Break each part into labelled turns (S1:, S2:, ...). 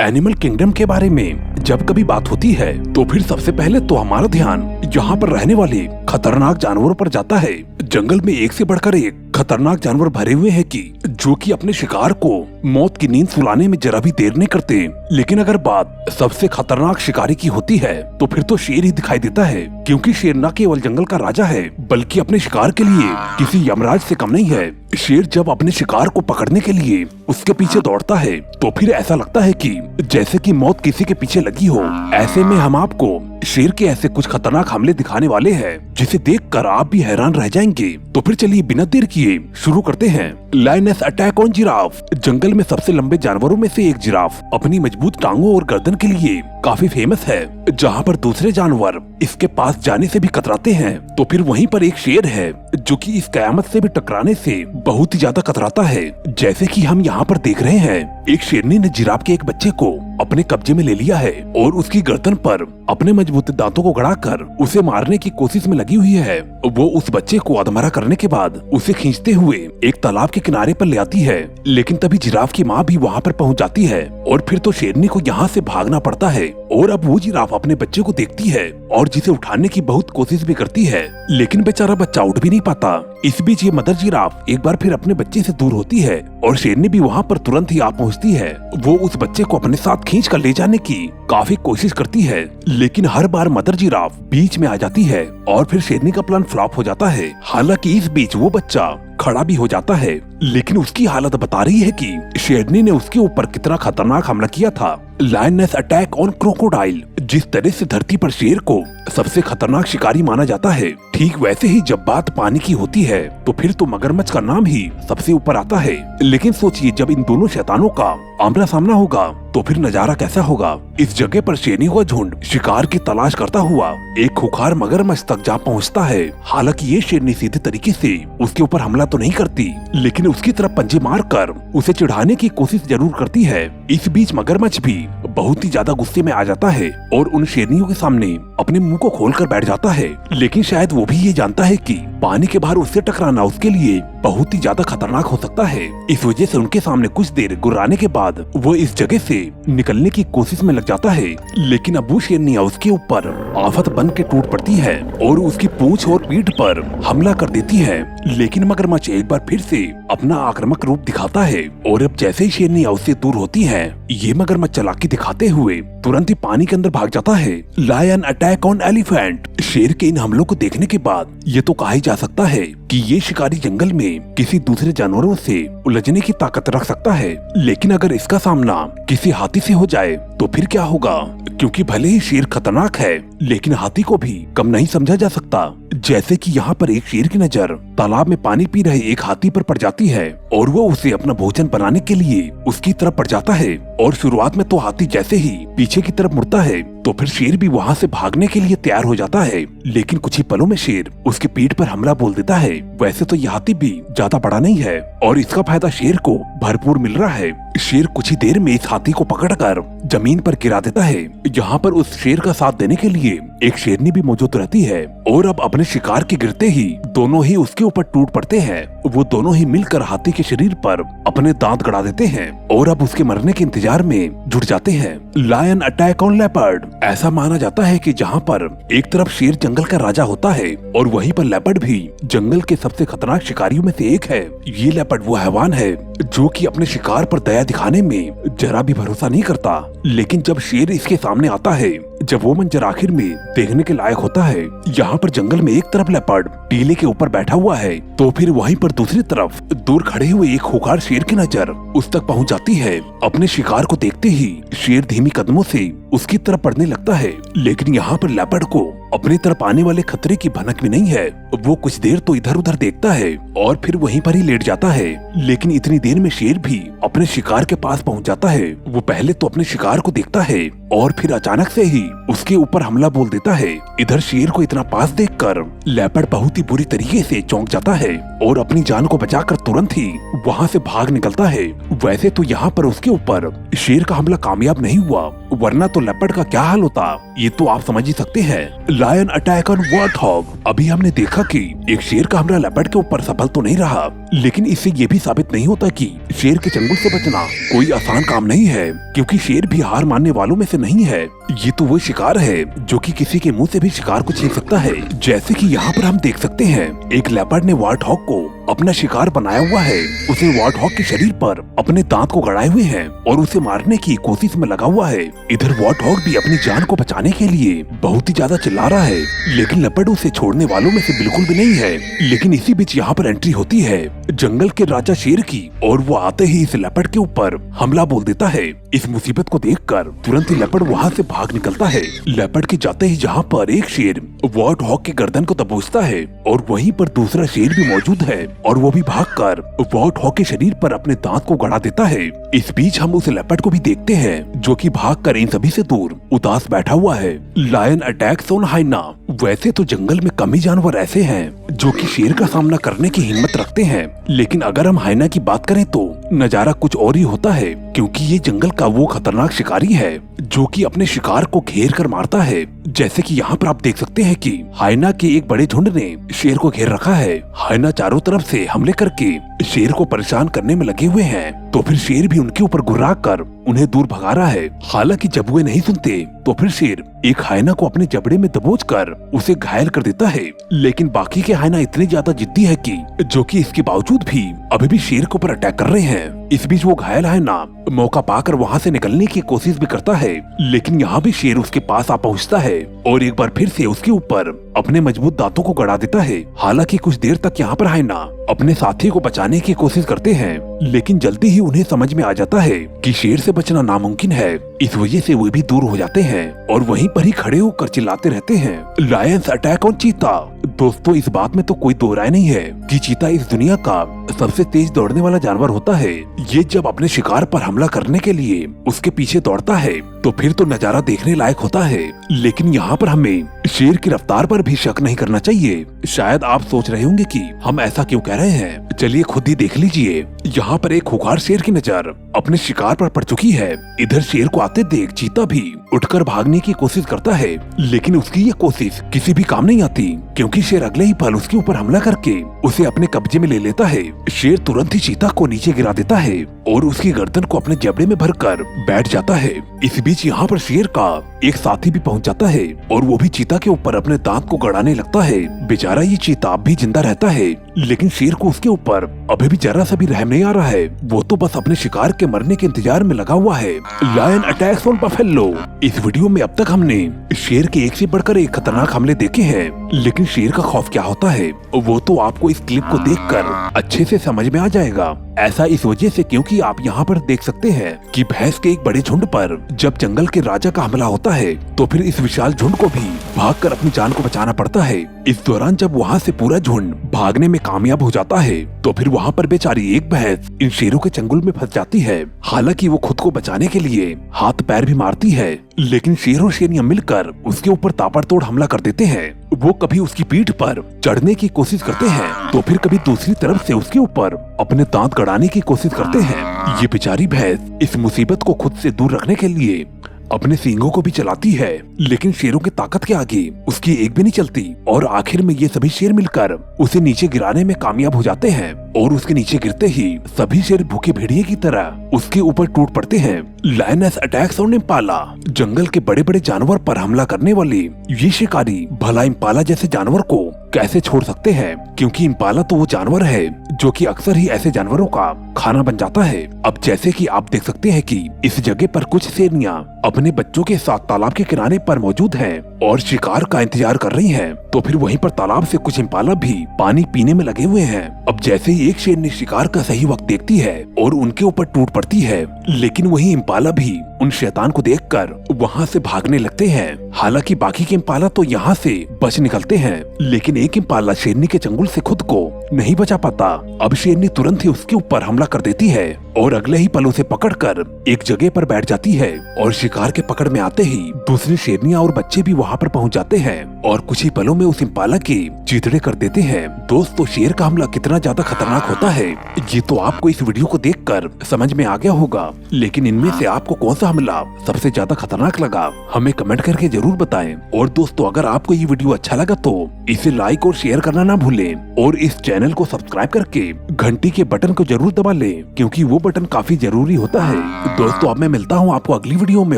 S1: Animal kingdom के बारे में जब कभी बात होती है तो फिर सबसे पहले तो हमारा ध्यान यहाँ पर रहने वाले खतरनाक जानवरों पर जाता है। जंगल में एक से बढ़कर एक खतरनाक जानवर भरे हुए हैं कि जो कि अपने शिकार को मौत की नींद सुलाने में जरा भी देर नहीं करते। लेकिन अगर बात सबसे खतरनाक शिकारी की होती है तो फिर तो शेर ही दिखाई देता है, क्योंकि शेर न केवल जंगल का राजा है बल्कि अपने शिकार के लिए किसी यमराज से कम नहीं है। शेर जब अपने शिकार को पकड़ने के लिए उसके पीछे दौड़ता है तो फिर ऐसा लगता है कि जैसे कि मौत किसी के पीछे लगी हो। ऐसे में हम आपको शेर के ऐसे कुछ खतरनाक हमले दिखाने वाले हैं जिसे देखकर आप भी हैरान रह जाएंगे। तो फिर चलिए बिना देर किए शुरू करते हैं। Lioness attack on giraffe. जंगल में सबसे लंबे जानवरों में से एक जिराफ अपनी मजबूत टांगों और गर्दन के लिए काफी फेमस है। जहाँ पर दूसरे जानवर इसके पास जाने से भी कतराते हैं तो फिर वहीं पर एक शेर है जो कि इस कयामत से भी टकराने से बहुत ही ज्यादा कतराता है। जैसे कि हम यहाँ पर देख रहे हैं, एक शेरनी ने जिराफ के एक बच्चे को अपने कब्जे में ले लिया है और उसकी गर्दन पर अपने मजबूत दांतों को गड़ाकर उसे मारने की कोशिश में लगी हुई है। वो उस बच्चे को अधमरा करने के बाद उसे खींचते हुए एक तालाब के किनारे पर ले आती है। लेकिन तभी जिराफ की माँ भी वहाँ पर पहुँच जाती है और फिर तो शेरनी को यहाँ से भागना पड़ता है। और अब वो जिराफ अपने बच्चे को देखती है और जिसे उठाने की बहुत कोशिश भी करती है, लेकिन बेचारा बच्चा उठ भी नहीं पाता। इस बीच ये मदर जिराफ एक बार फिर अपने बच्चे से दूर होती है और शेरनी भी वहाँ पर तुरंत ही आ पहुँचती है। वो उस बच्चे को अपने साथ खींच कर ले जाने की काफी कोशिश करती है, लेकिन हर बार मदर जिराफ बीच में आ जाती है और फिर शेरनी का प्लान फ्लॉप हो जाता है। हालांकि इस बीच वो बच्चा खड़ा भी हो जाता है, लेकिन उसकी हालत बता रही है कि शेरनी ने उसके ऊपर कितना खतरनाक हमला किया था। Lioness attack on crocodile. जिस तरह से धरती पर शेर को सबसे खतरनाक शिकारी माना जाता है, ठीक वैसे ही जब बात पानी की होती है तो फिर तो मगरमच्छ का नाम ही सबसे ऊपर आता है। लेकिन सोचिए, जब इन दोनों शैतानों का आमना सामना होगा तो फिर नजारा कैसा होगा। इस जगह पर शेरनी का झुंड शिकार की तलाश करता हुआ एक खुखार मगरमच्छ तक जा पहुंचता है। हालांकि ये शेरनी सीधे तरीके से उसके ऊपर हमला तो नहीं करती, लेकिन उसकी तरफ पंजे मारकर उसे चिढ़ाने की कोशिश जरूर करती है। इस बीच मगरमच्छ भी बहुत ही ज्यादा गुस्से में आ जाता है और उन शेरनियों के सामने अपने मुंह को खोलकर बैठ जाता है। लेकिन शायद वो भी ये जानता है कि पानी के बाहर उससे टकराना उसके लिए बहुत ही ज्यादा खतरनाक हो सकता है। इस वजह से उनके सामने कुछ देर गुर्राने के बाद वो इस जगह से निकलने की कोशिश में लग जाता है। लेकिन अब वो शेरनियां उसके ऊपर आफत बन के टूट पड़ती है और उसकी पूंछ और पीठ पर हमला कर देती है। लेकिन मगरमच्छ एक बार फिर से अपना आक्रामक रूप दिखाता है और अब जैसे ही शेरनियां उससे दूर होती हैं, ये मगरमच्छ चालाकी दिखाते हुए तुरंत ही पानी के अंदर भाग जाता है। Lion attack on elephant. शेर के इन हमलों को देखने के बाद ये तो कहा ही जा सकता है कि ये शिकारी जंगल में किसी दूसरे जानवरों से उलझने की ताकत रख सकता है। लेकिन अगर इसका सामना किसी हाथी से हो जाए तो फिर क्या होगा, क्योंकि भले ही शेर खतरनाक है लेकिन हाथी को भी कम नहीं समझा जा सकता। जैसे कि यहाँ पर एक शेर की नजर तालाब में पानी पी रहे एक हाथी पर पड़ जाती है और वो उसे अपना भोजन बनाने के लिए उसकी तरफ बढ़ जाता है। और शुरुआत में तो हाथी जैसे ही पीछे की तरफ मुड़ता है तो फिर शेर भी वहाँ से भागने के लिए तैयार हो जाता है। लेकिन कुछ ही पलों में शेर उसके पीठ पर हमला बोल देता है। वैसे तो यह हाथी भी ज्यादा बड़ा नहीं है और इसका फायदा शेर को भरपूर मिल रहा है। शेर कुछ ही देर में इस हाथी को पकड़कर जमीन पर गिरा देता है। यहाँ पर उस शेर का साथ देने के लिए एक शेरनी भी मौजूद रहती है और अब अपने शिकार के गिरते ही दोनों ही उसके ऊपर टूट पड़ते हैं। वो दोनों ही मिलकर हाथी के शरीर पर अपने दांत गड़ा देते हैं और अब उसके मरने के इंतजार में जुट जाते हैं। Lion attack on leopard. ऐसा माना जाता है कि जहाँ पर एक तरफ शेर जंगल का राजा होता है और वहीं पर लेपर्ड भी जंगल के सबसे खतरनाक शिकारियों में से एक है। ये लेपर्ड वो हैवान है जो कि अपने शिकार पर दया दिखाने में जरा भी भरोसा नहीं करता। लेकिन जब शेर इसके सामने आता है, जब वो मंजर आखिर में देखने के लायक होता है, यहाँ पर जंगल में एक तरफ लेपर्ड टीले के ऊपर बैठा हुआ है तो फिर वहीं पर दूसरी तरफ दूर खड़े हुए एक खूंखार शेर की नजर उस तक पहुँच जाती है। अपने शिकार को देखते ही शेर धीमी कदमों से उसकी तरफ बढ़ने लगता है, लेकिन यहाँ पर लेपर्ड को अपनी तरफ आने वाले खतरे की भनक भी नहीं है। वो कुछ देर तो इधर उधर देखता है और फिर वहीं पर ही लेट जाता है। लेकिन इतनी देर में शेर भी अपने शिकार के पास पहुंच जाता है। वो पहले तो अपने शिकार को देखता है और फिर अचानक से ही उसके ऊपर हमला बोल देता है। इधर शेर को इतना पास देखकर लेपर्ड बहुत ही बुरी तरीके से चौंक जाता है और अपनी जान को बचाकर तुरंत ही वहाँ से भाग निकलता है। वैसे तो यहाँ पर उसके ऊपर शेर का हमला कामयाब नहीं हुआ, वरना तो लेपर्ड का क्या हाल होता ये तो आप समझ ही सकते हैं। Lion attack on warthog. अभी हमने देखा कि एक शेर का हमला लेपर्ड के ऊपर सफल तो नहीं रहा, लेकिन इससे ये भी साबित नहीं होता कि शेर के चंगुल से बचना कोई आसान काम नहीं है, क्योंकि शेर भी हार मानने वालों में से नहीं है। ये तो वो शिकार है जो कि किसी के मुंह से भी शिकार को छीन सकता है। जैसे कि यहाँ पर हम देख सकते हैं एक लेपर्ड ने वार्थॉग को अपना शिकार बनाया हुआ है। उसे वार्थॉग के शरीर पर अपने दांत को गड़ाए हुए हैं और उसे मारने की कोशिश में लगा हुआ है। इधर वार्थॉग भी अपनी जान को बचाने के लिए बहुत ही ज्यादा चिल्ला रहा है, लेकिन लेपर्ड उसे छोड़ने वालों में से बिल्कुल भी नहीं है। लेकिन इसी बीच यहाँ पर एंट्री होती है जंगल के राजा शेर की, और वो आते ही इस लेपर्ड के ऊपर हमला बोल देता है। इस मुसीबत को देखकर तुरंत ही लेपर्ड वहाँ से भाग निकलता है। लेपर्ड के जाते ही जहाँ पर एक शेर वार्थॉग की गर्दन को दबोचता है और वहीं पर दूसरा शेर भी मौजूद है और वो भी भागकर वार्थॉग के शरीर पर अपने दांत को गड़ा देता है। इस बीच हम उस लेपर्ड को भी देखते हैं जो कि भागकर इन सभी से दूर उदास बैठा हुआ है। Lion attacks on hyena. वैसे तो जंगल में कम ही जानवर ऐसे हैं जो कि शेर का सामना करने की हिम्मत रखते हैं, लेकिन अगर हम हाइना की बात करें तो नजारा कुछ और ही होता है, क्योंकि ये जंगल का वो खतरनाक शिकारी है जो कि अपने शिकार को घेर कर मारता है। जैसे कि यहाँ पर आप देख सकते हैं कि हाइना के एक बड़े झुंड ने शेर को घेर रखा है। हाइना चारों तरफ से हमले करके शेर को परेशान करने में लगे हुए हैं, तो फिर शेर भी उनके ऊपर घुरा कर उन्हें दूर भगा रहा है। हालांकि जब वे नहीं सुनते तो फिर शेर एक हाइना को अपने जबड़े में दबोचकर उसे घायल कर देता है, लेकिन बाकी के हाइना इतने ज्यादा जिद्दी है कि जो कि इसके बावजूद भी अभी भी शेर के ऊपर अटैक कर रहे हैं। इस बीच वो घायल हाइना मौका पाकर वहाँ से निकलने की कोशिश भी करता है, लेकिन यहाँ भी शेर उसके पास आ पहुँचता है और एक बार फिर से उसके ऊपर अपने मजबूत दांतों को गड़ा देता है। हालांकि कुछ देर तक यहाँ पर हाइना अपने साथी को बचाने की कोशिश करते हैं, लेकिन जल्दी ही उन्हें समझ में आ जाता है कि शेर से बचना नामुमकिन है। इस वजह से वे भी दूर हो जाते हैं और वहीं पर ही खड़े होकर चिल्लाते रहते हैं, लायंस अटैक ऑन चीता। दोस्तों, इस बात में तो कोई दो राय नहीं है कि चीता इस दुनिया का सबसे तेज दौड़ने वाला जानवर होता है। ये जब अपने शिकार पर हमला करने के लिए उसके पीछे दौड़ता है तो फिर तो नजारा देखने लायक होता है, लेकिन यहाँ पर हमें शेर की रफ्तार पर भी शक नहीं करना चाहिए। शायद आप सोच रहे होंगे कि हम ऐसा क्यों कह रहे हैं, चलिए खुद ही देख लीजिए। यहाँ पर एक खूंखार शेर की नजर अपने शिकार पर पड़ चुकी है। इधर शेर को आते देख चीता भी उठकर भागने की कोशिश करता है, लेकिन उसकी ये कोशिश किसी भी काम नहीं आती, क्योंकि शेर अगले ही पल उसके ऊपर हमला करके उसे अपने कब्जे में ले लेता है। शेर तुरंत ही चीता को नीचे गिरा देता है और उसकी गर्दन को अपने जबड़े में भरकर बैठ जाता है। इस बीच यहाँ पर शेर का एक साथी भी पहुँच जाता है और वो भी चीता के ऊपर अपने दांत को गड़ाने लगता है। बेचारा ये चीता अब भी जिंदा रहता है, लेकिन शेर को उसके ऊपर अभी भी जरा सा भी रहम नहीं आ रहा है। वो तो बस अपने शिकार के मरने के इंतजार में लगा हुआ है। Lion attacks on buffalo. इस वीडियो में अब तक हमने शेर के एक से बढ़कर एक खतरनाक हमले देखे हैं, लेकिन शेर का खौफ क्या होता है वो तो आपको इस क्लिप को देखकर अच्छे से समझ में आ जाएगा। ऐसा इस वजह से क्योंकि आप यहाँ पर देख सकते हैं कि भैंस के एक बड़े झुंड पर जब जंगल के राजा का हमला होता है तो फिर इस विशाल झुंड को भी भागकर अपनी जान को बचाना पड़ता है। इस दौरान जब वहाँ से पूरा झुंड भागने में कामयाब हो जाता है तो फिर वहाँ पर बेचारी एक भैंस इन शेरों के चंगुल में फंस जाती है। हालांकि वो खुद को बचाने के लिए हाथ पैर भी मारती है, लेकिन शेर और शेरनियां मिलकर उसके ऊपर ताबड़तोड़ हमला कर देते हैं। वो कभी उसकी पीठ पर चढ़ने की कोशिश करते हैं तो फिर कभी दूसरी तरफ से उसके ऊपर अपने दांत गड़ाने की कोशिश करते हैं। ये बेचारी भैंस इस मुसीबत को खुद से दूर रखने के लिए अपने सींगों को भी चलाती है, लेकिन शेरों की ताकत के आगे उसकी एक भी नहीं चलती और आखिर में ये सभी शेर मिलकर उसे नीचे गिराने में कामयाब हो जाते हैं और उसके नीचे गिरते ही सभी शेर भूखे भेड़िए की तरह उसके ऊपर टूट पड़ते हैं। Lioness attacks on impala. जंगल के बड़े बड़े जानवर पर हमला करने वाले ये शिकारी भला इम्पाला जैसे जानवर को कैसे छोड़ सकते हैं, क्योंकि इम्पाला तो वो जानवर है जो कि अक्सर ही ऐसे जानवरों का खाना बन जाता है। अब जैसे कि आप देख सकते हैं कि इस जगह पर कुछ शेरनियां अपने बच्चों के साथ तालाब के किनारे पर मौजूद हैं और शिकार का इंतजार कर रही हैं। तो फिर वहीं पर तालाब से कुछ इम्पाला भी पानी पीने में लगे हुए हैं। अब जैसे ही एक शेरनी शिकार का सही वक्त देखती है और उनके ऊपर टूट पड़ती है, लेकिन वही इम्पाला भी उन शैतान को देखकर वहाँ से भागने लगते हैं। हालांकि बाकी के इम्पाला तो यहाँ से बच निकलते हैं, लेकिन एक इम्पाला शेरनी के चंगुल से खुद को नहीं बचा पाता। अब शेरनी तुरंत ही उसके ऊपर हमला कर देती है और अगले ही पल उसे पकड़कर एक जगह पर बैठ जाती है और शिकार के पकड़ में आते ही दूसरी शेरनियां और बच्चे भी वहाँ पर पहुँच जाते हैं और कुछ ही पलों में उस इम्पाला के चीथड़े कर देते हैं। दोस्तों, शेर का हमला कितना ज्यादा खतरनाक खतरनाक होता है ये तो आपको इस वीडियो को देखकर समझ में आ गया होगा, लेकिन इनमें से आपको कौन सा हमला सबसे ज्यादा खतरनाक लगा हमें कमेंट करके जरूर बताएं। और दोस्तों अगर आपको ये वीडियो अच्छा लगा तो इसे लाइक और शेयर करना ना भूलें और इस चैनल को सब्सक्राइब करके घंटी के बटन को जरूर दबा लें, क्योंकि वो बटन काफी जरूरी होता है। दोस्तों अब मैं मिलता हूँ आपको अगली वीडियो में।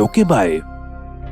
S1: Okay bye.